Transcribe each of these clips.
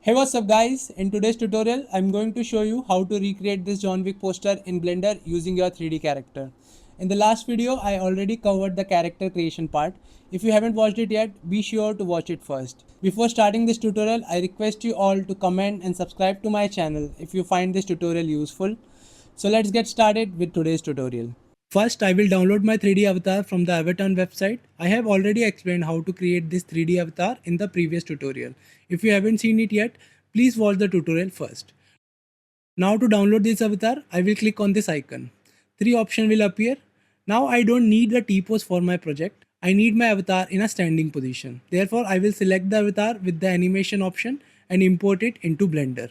Hey, what's up guys? In today's tutorial, I'm going to show you how to recreate this John Wick poster in Blender using your 3D character. In the last video, I already covered the character creation part. If you haven't watched it yet, be sure to watch it first. Before starting this tutorial, I request you all to comment and subscribe to my channel if you find this tutorial useful. So let's get started with today's tutorial. First, I will download my 3D avatar from the Avaton website. I have already explained how to create this 3D avatar in the previous tutorial. If you haven't seen it yet, please watch the tutorial first. Now to download this avatar, I will click on this icon. Three options will appear. Now I don't need the T-pose for my project. I need my avatar in a standing position. Therefore, I will select the avatar with the animation option and import it into Blender.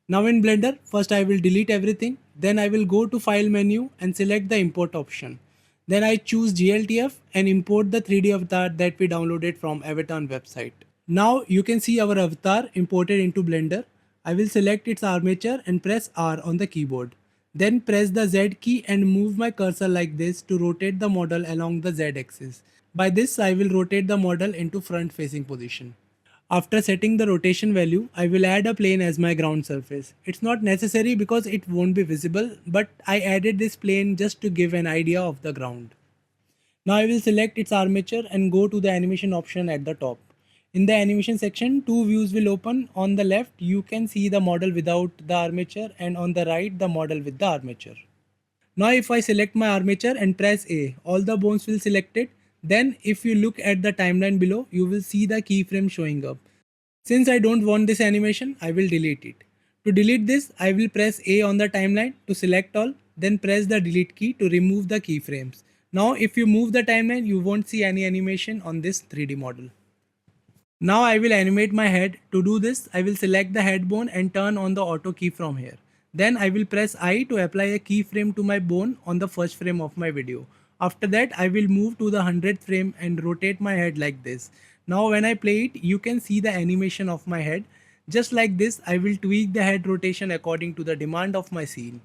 Now in Blender, first I will delete everything. Then I will go to File menu and select the import option. Then I choose GLTF and import the 3D avatar that we downloaded from Avaton website. Now you can see our avatar imported into Blender. I will select its armature and press R on the keyboard. Then press the Z key and move my cursor like this to rotate the model along the Z axis. By this I will rotate the model into front facing position. After setting the rotation value, I will add a plane as my ground surface. It's not necessary because it won't be visible, but I added this plane just to give an idea of the ground. Now I will select its armature and go to the animation option at the top. In the animation section, two views will open. On the left, you can see the model without the armature, and on the right, the model with the armature. Now if I select my armature and press A, all the bones will selected. Then if you look at the timeline below, you will see the keyframe showing up. Since I don't want this animation, I will delete it. To delete this, I will press A on the timeline to select all, then press the delete key to remove the keyframes. Now if you move the timeline, you won't see any animation on this 3D model. Now I will animate my head. To do this, I will select the head bone and turn on the auto key from here. Then I will press I to apply a keyframe to my bone on the first frame of my video. After that, I will move to the 100th frame and rotate my head like this. Now when I play it, you can see the animation of my head. Just like this, I will tweak the head rotation according to the demand of my scene.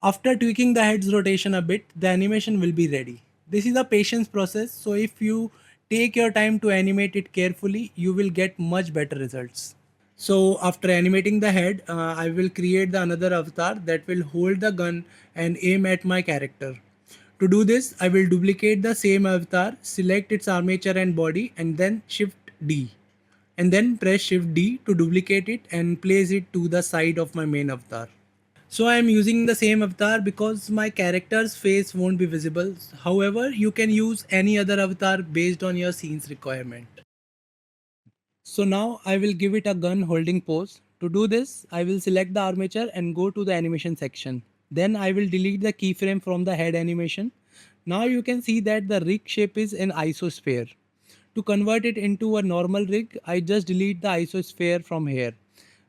After tweaking the head's rotation a bit, the animation will be ready. This is a patience process, so if you take your time to animate it carefully, you will get much better results. So after animating the head, I will create the another avatar that will hold the gun and aim at my character. To do this, I will duplicate the same avatar, select its armature and body, and then Shift D. And then press Shift D to duplicate it and place it to the side of my main avatar. So I am using the same avatar because my character's face won't be visible. However, you can use any other avatar based on your scene's requirement. So now I will give it a gun holding pose. To do this, I will select the armature and go to the animation section. Then I will delete the keyframe from the head animation. Now you can see that the rig shape is an isosphere. To convert it into a normal rig, I just delete the isosphere from here.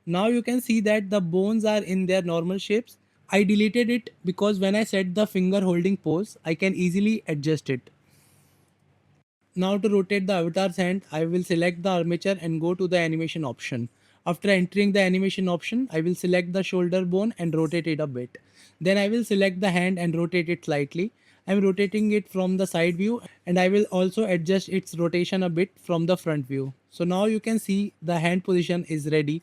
Now you can see that the bones are in their normal shapes. I deleted it because when I set the finger holding pose, I can easily adjust it. Now to rotate the avatar's hand, I will select the armature and go to the animation option. After entering the animation option, I will select the shoulder bone and rotate it a bit. Then I will select the hand and rotate it slightly. I am rotating it from the side view and I will also adjust its rotation a bit from the front view. So now you can see the hand position is ready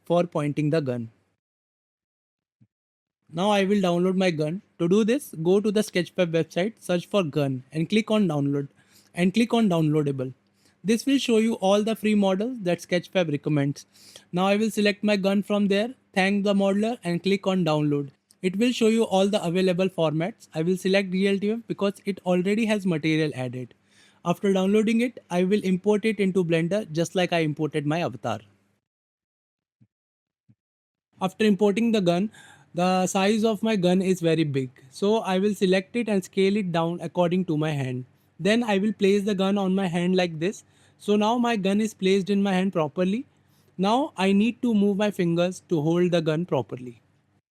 for pointing the gun. Now I will download my gun. To do this, go to the Sketchfab website, search for gun and click on download and click on downloadable. This will show you all the free models that Sketchfab recommends. Now I will select my gun from there, thank the modeler and click on download. It will show you all the available formats. I will select DLTF because it already has material added. After downloading it, I will import it into Blender just like I imported my avatar. After importing the gun, the size of my gun is very big. So I will select it and scale it down according to my hand. Then I will place the gun on my hand like this. So now my gun is placed in my hand properly. Now I need to move my fingers to hold the gun properly.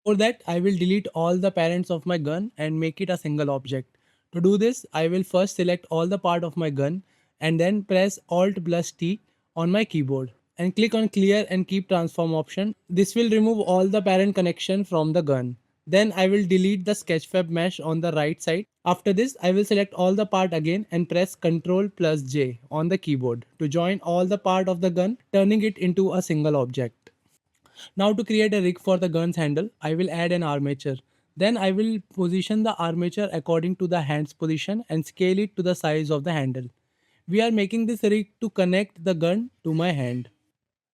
For that, I will delete all the parents of my gun and make it a single object. To do this, I will first select all the part of my gun and then press Alt plus T on my keyboard and click on clear and keep transform option. This will remove all the parent connection from the gun. Then I will delete the Sketchfab mesh on the right side. After this, I will select all the part again and press Ctrl plus J on the keyboard to join all the part of the gun, turning it into a single object. Now to create a rig for the gun's handle, I will add an armature. Then I will position the armature according to the hand's position and scale it to the size of the handle. We are making this rig to connect the gun to my hand.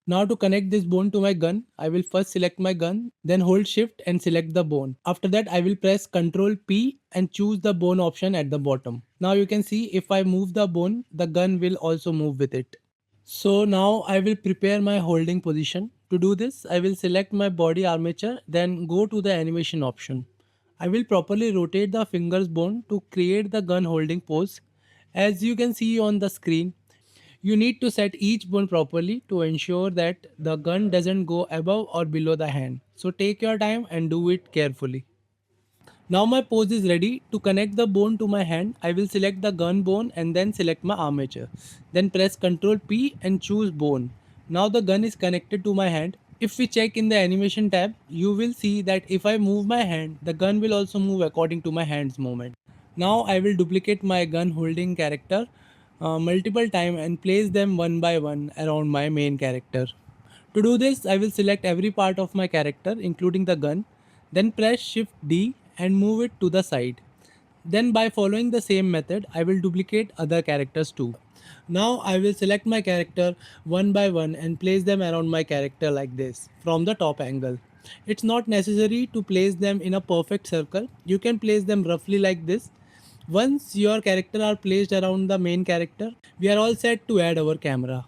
Now to connect this bone to my gun, I will first select my gun, then hold shift and select the bone. After that I will press Ctrl P and choose the bone option at the bottom. Now you can see if I move the bone, the gun will also move with it. So now I will prepare my holding position. To do this, I will select my body armature, then go to the animation option. I will properly rotate the fingers bone to create the gun holding pose. As you can see on the screen, you need to set each bone properly to ensure that the gun doesn't go above or below the hand. So take your time and do it carefully. Now my pose is ready. To connect the bone to my hand, I will select the gun bone and then select my armature. Then press Ctrl P and choose bone. Now the gun is connected to my hand. If we check in the animation tab, you will see that if I move my hand, the gun will also move according to my hand's movement. Now I will duplicate my gun holding character multiple times and place them one by one around my main character. To do this, I will select every part of my character, including the gun, then press Shift D and move it to the side. Then by following the same method, I will duplicate other characters too. Now I will select my character one by one and place them around my character like this from the top angle. It's not necessary to place them in a perfect circle. You can place them roughly like this. Once your character are placed around the main character, we are all set to add our camera.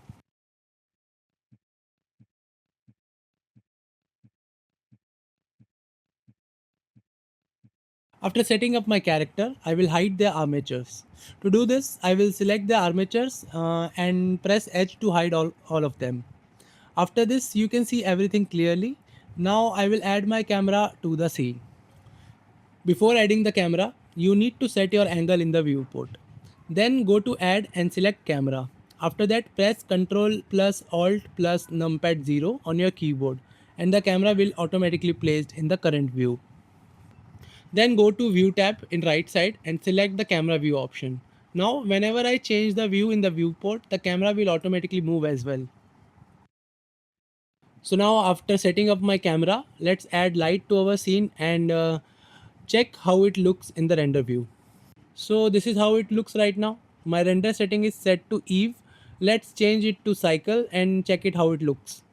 After setting up my character, I will hide the armatures. To do this, I will select the armatures and press H to hide all of them. After this, you can see everything clearly. Now I will add my camera to the scene. Before adding the camera, you need to set your angle in the viewport. Then go to add and select camera. After that, press Ctrl plus Alt plus numpad 0 on your keyboard and the camera will automatically placed in the current view. Then go to view tab in right side and select the camera view option. Now whenever I change the view in the viewport, the camera will automatically move as well. So now after setting up my camera, let's add light to our scene and check how it looks in the render view. So this is how it looks right now. My render setting is set to Eve. Let's change it to cycle and check it how it looks.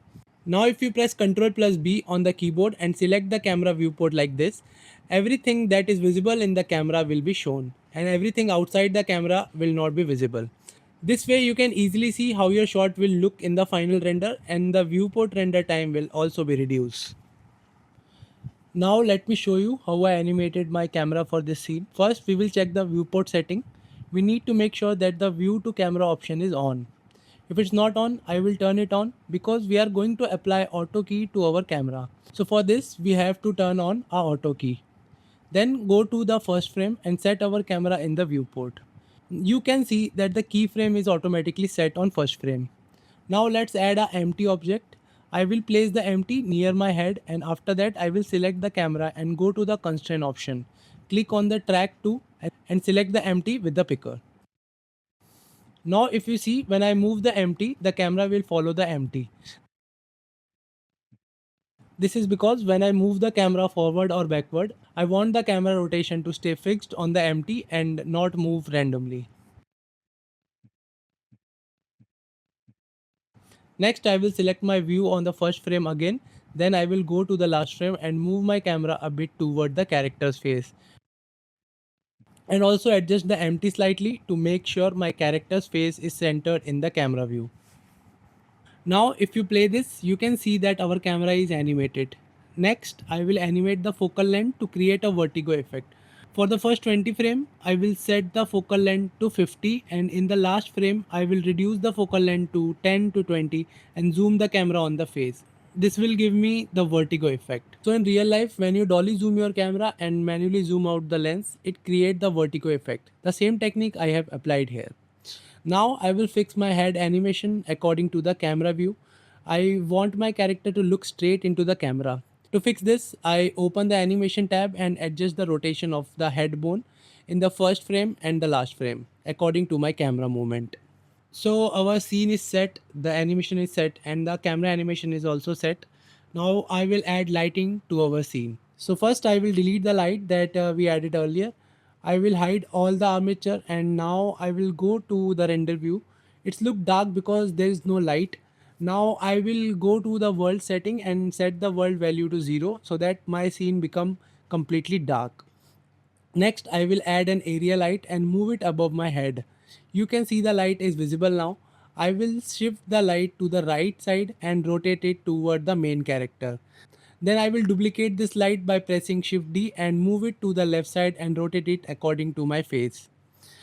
Now if you press Ctrl plus B on the keyboard and select the camera viewport like this, everything that is visible in the camera will be shown and everything outside the camera will not be visible. This way you can easily see how your shot will look in the final render and the viewport render time will also be reduced. Now let me show you how I animated my camera for this scene. First we will check the viewport setting. We need to make sure that the view to camera option is on. If it's not on, I will turn it on because we are going to apply auto key to our camera. So for this we have to turn on our auto key. Then go to the first frame and set our camera in the viewport. You can see that the keyframe is automatically set on first frame. Now let's add a empty object. I will place the empty near my head and after that I will select the camera and go to the constraint option. Click on the track 2 and select the empty with the picker. Now if you see, when I move the empty, the camera will follow the empty. This is because when I move the camera forward or backward, I want the camera rotation to stay fixed on the empty and not move randomly. Next, I will select my view on the first frame again. Then I will go to the last frame and move my camera a bit toward the character's face. And also adjust the empty slightly to make sure my character's face is centered in the camera view. Now if you play this, you can see that our camera is animated. Next, I will animate the focal length to create a vertigo effect. For the first 20 frame, I will set the focal length to 50 and in the last frame, I will reduce the focal length to 10 to 20 and zoom the camera on the face. This will give me the vertigo effect. So in real life, when you dolly zoom your camera and manually zoom out the lens, it creates the vertigo effect. The same technique I have applied here. Now I will fix my head animation according to the camera view. I want my character to look straight into the camera. To fix this, I open the animation tab and adjust the rotation of the head bone in the first frame and the last frame according to my camera movement. So our scene is set, the animation is set and the camera animation is also set. Now I will add lighting to our scene. So first I will delete the light that we added earlier. I will hide all the armature and now I will go to the render view. It's look dark because there is no light. Now I will go to the world setting and set the world value to 0 so that my scene become completely dark. Next, I will add an area light and move it above my head. You can see the light is visible now. I will shift the light to the right side and rotate it toward the main character. Then I will duplicate this light by pressing Shift D and move it to the left side and rotate it according to my face.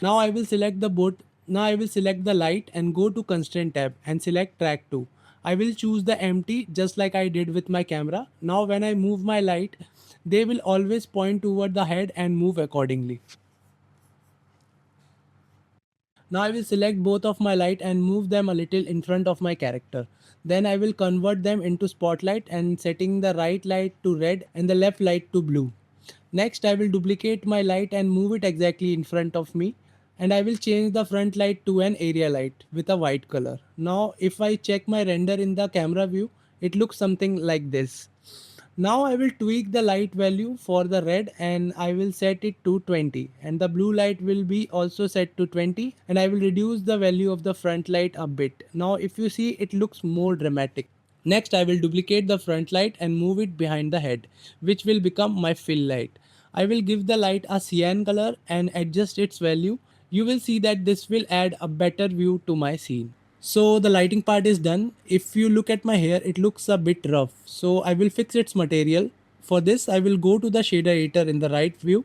Now I will select the boat. Now I will select the light and go to constraint tab and select track 2. I will choose the empty just like I did with my camera. Now when I move my light, they will always point toward the head and move accordingly. Now I will select both of my light and move them a little in front of my character. Then I will convert them into spotlight and setting the right light to red and the left light to blue. Next I will duplicate my light and move it exactly in front of me, and I will change the front light to an area light with a white color. Now if I check my render in the camera view, it looks something like this. Now I will tweak the light value for the red and I will set it to 20, and the blue light will be also set to 20, and I will reduce the value of the front light a bit. Now if you see, it looks more dramatic. Next I will duplicate the front light and move it behind the head, which will become my fill light. I will give the light a cyan color and adjust its value. You will see that this will add a better view to my scene. So the lighting part is done. If you look at my hair, it looks a bit rough. So I will fix its material. For this, I will go to the shader editor in the right view.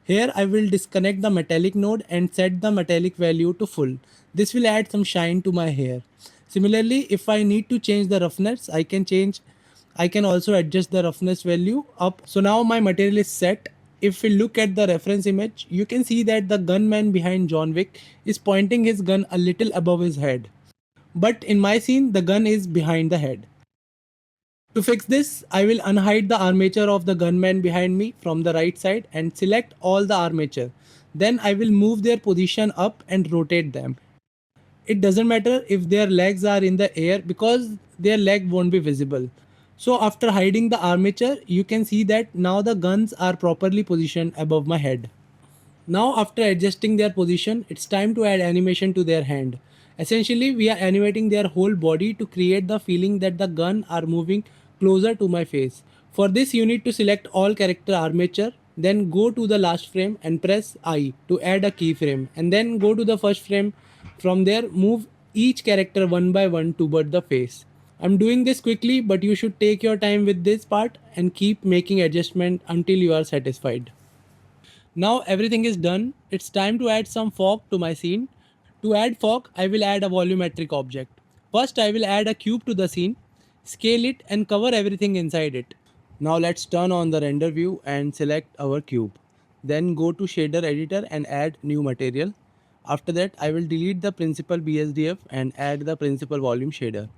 Here I will disconnect the metallic node and set the metallic value to full. This will add some shine to my hair. Similarly, if I need to change the roughness, I can also adjust the roughness value up. So now my material is set. If we look at the reference image, you can see that the gunman behind John Wick is pointing his gun a little above his head. But in my scene, the gun is behind the head. To fix this, I will unhide the armature of the gunman behind me from the right side and select all the armature. Then I will move their position up and rotate them. It doesn't matter if their legs are in the air because their leg won't be visible. So after hiding the armature, you can see that now the guns are properly positioned above my head. Now after adjusting their position, it's time to add animation to their hand. Essentially, we are animating their whole body to create the feeling that the gun are moving closer to my face. For this, you need to select all character armature, then go to the last frame and press I to add a keyframe, and then go to the first frame. From there, move each character one by one toward the face. I'm doing this quickly, but you should take your time with this part and keep making adjustment until you are satisfied. Now everything is done. It's time to add some fog to my scene. To add fog, I will add a volumetric object. First, I will add a cube to the scene, scale it and cover everything inside it. Now let's turn on the render view and select our cube. Then go to shader editor and add new material. After that, I will delete the principal BSDF and add the principal volume shader,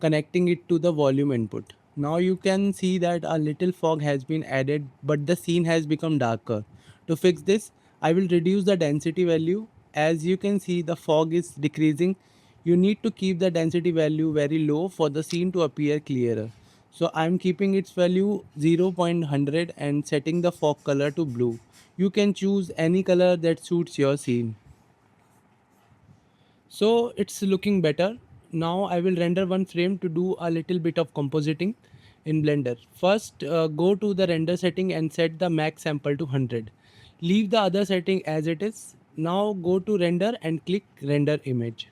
connecting it to the volume input. Now you can see that a little fog has been added, but the scene has become darker. To fix this, I will reduce the density value. As you can see, the fog is decreasing. You need to keep the density value very low for the scene to appear clearer. So I am keeping its value 0.100 and setting the fog color to blue. You can choose any color that suits your scene. So it's looking better. Now I will render one frame to do a little bit of compositing in Blender. First, go to the render setting and set the max sample to 100. Leave the other setting as it is. Now go to render and click render image.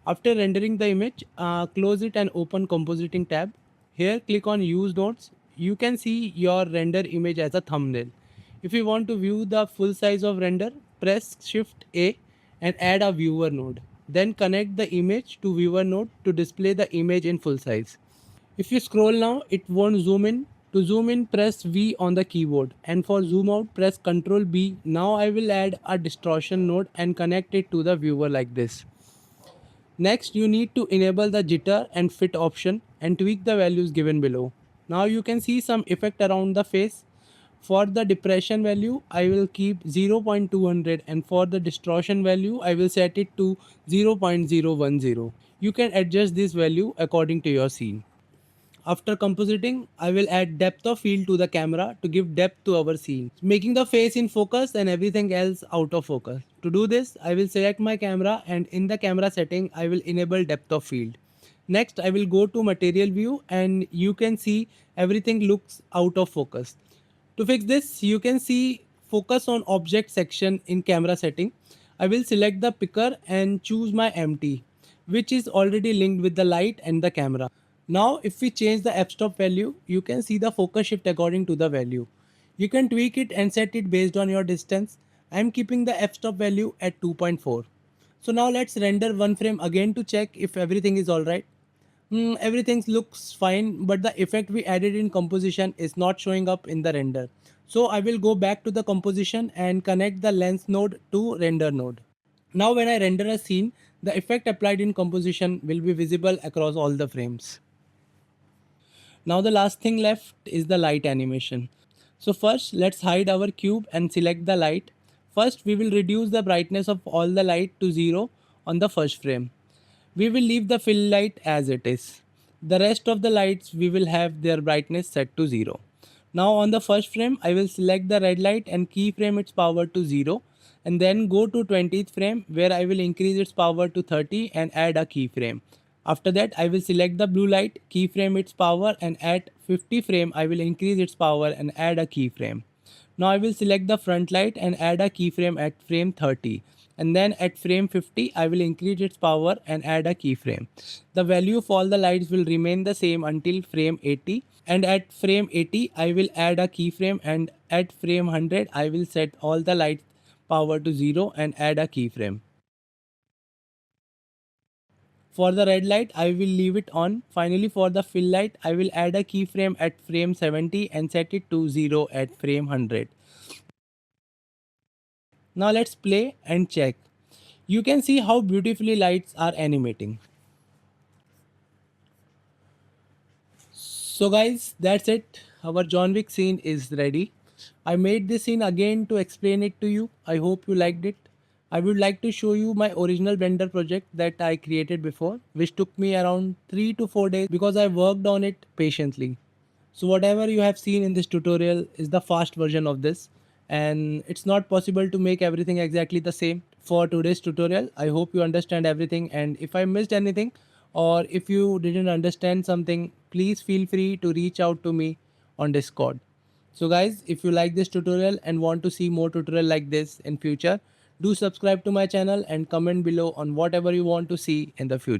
After rendering the image, close it and open compositing tab. Here click on use nodes. You can see your render image as a thumbnail. If you want to view the full size of render, press Shift A and add a viewer node. Then connect the image to viewer node to display the image in full size. If you scroll now, it won't zoom in. To zoom in, press V on the keyboard, and for zoom out, press Ctrl B. Now I will add a distortion node and connect it to the viewer like this. Next, you need to enable the jitter and fit option and tweak the values given below. Now you can see some effect around the face. For the depression value, I will keep 0.200, and for the distortion value, I will set it to 0.010. You can adjust this value according to your scene. After compositing, I will add depth of field to the camera to give depth to our scene, making the face in focus and everything else out of focus. To do this, I will select my camera and in the camera setting, I will enable depth of field. Next, I will go to material view and you can see everything looks out of focus. To fix this, you can see focus on object section in camera setting. I will select the picker and choose my empty, which is already linked with the light and the camera. Now, if we change the f-stop value, you can see the focus shift according to the value. You can tweak it and set it based on your distance. I am keeping the f-stop value at 2.4. So now let's render one frame again to check if everything is alright. Everything looks fine, but the effect we added in composition is not showing up in the render. So I will go back to the composition and connect the lens node to render node. Now when I render a scene, the effect applied in composition will be visible across all the frames. Now the last thing left is the light animation. So first let's hide our cube and select the light. First we will reduce the brightness of all the light to 0 on the first frame. We will leave the fill light as it is. The rest of the lights we will have their brightness set to 0. Now on the first frame I will select the red light and keyframe its power to 0 and then go to 20th frame where I will increase its power to 30 and add a keyframe. After that I will select the blue light, keyframe its power and at 50 frame I will increase its power and add a keyframe. Now I will select the front light and add a keyframe at frame 30 and then at frame 50 I will increase its power and add a keyframe. The value of all the lights will remain the same until frame 80 and at frame 80 I will add a keyframe and at frame 100 I will set all the lights power to 0 and add a keyframe. For the red light, I will leave it on. Finally, for the fill light, I will add a keyframe at frame 70 and set it to 0 at frame 100. Now let's play and check. You can see how beautifully lights are animating. So guys, that's it. Our John Wick scene is ready. I made this scene again to explain it to you. I hope you liked it. I would like to show you my original Blender project that I created before, which took me around 3 to 4 days because I worked on it patiently. So whatever you have seen in this tutorial is the fast version of this, and it's not possible to make everything exactly the same. For today's tutorial, I hope you understand everything, and if I missed anything or if you didn't understand something, please feel free to reach out to me on Discord. So guys, if you like this tutorial and want to see more tutorial like this in future, do subscribe to my channel and comment below on whatever you want to see in the future.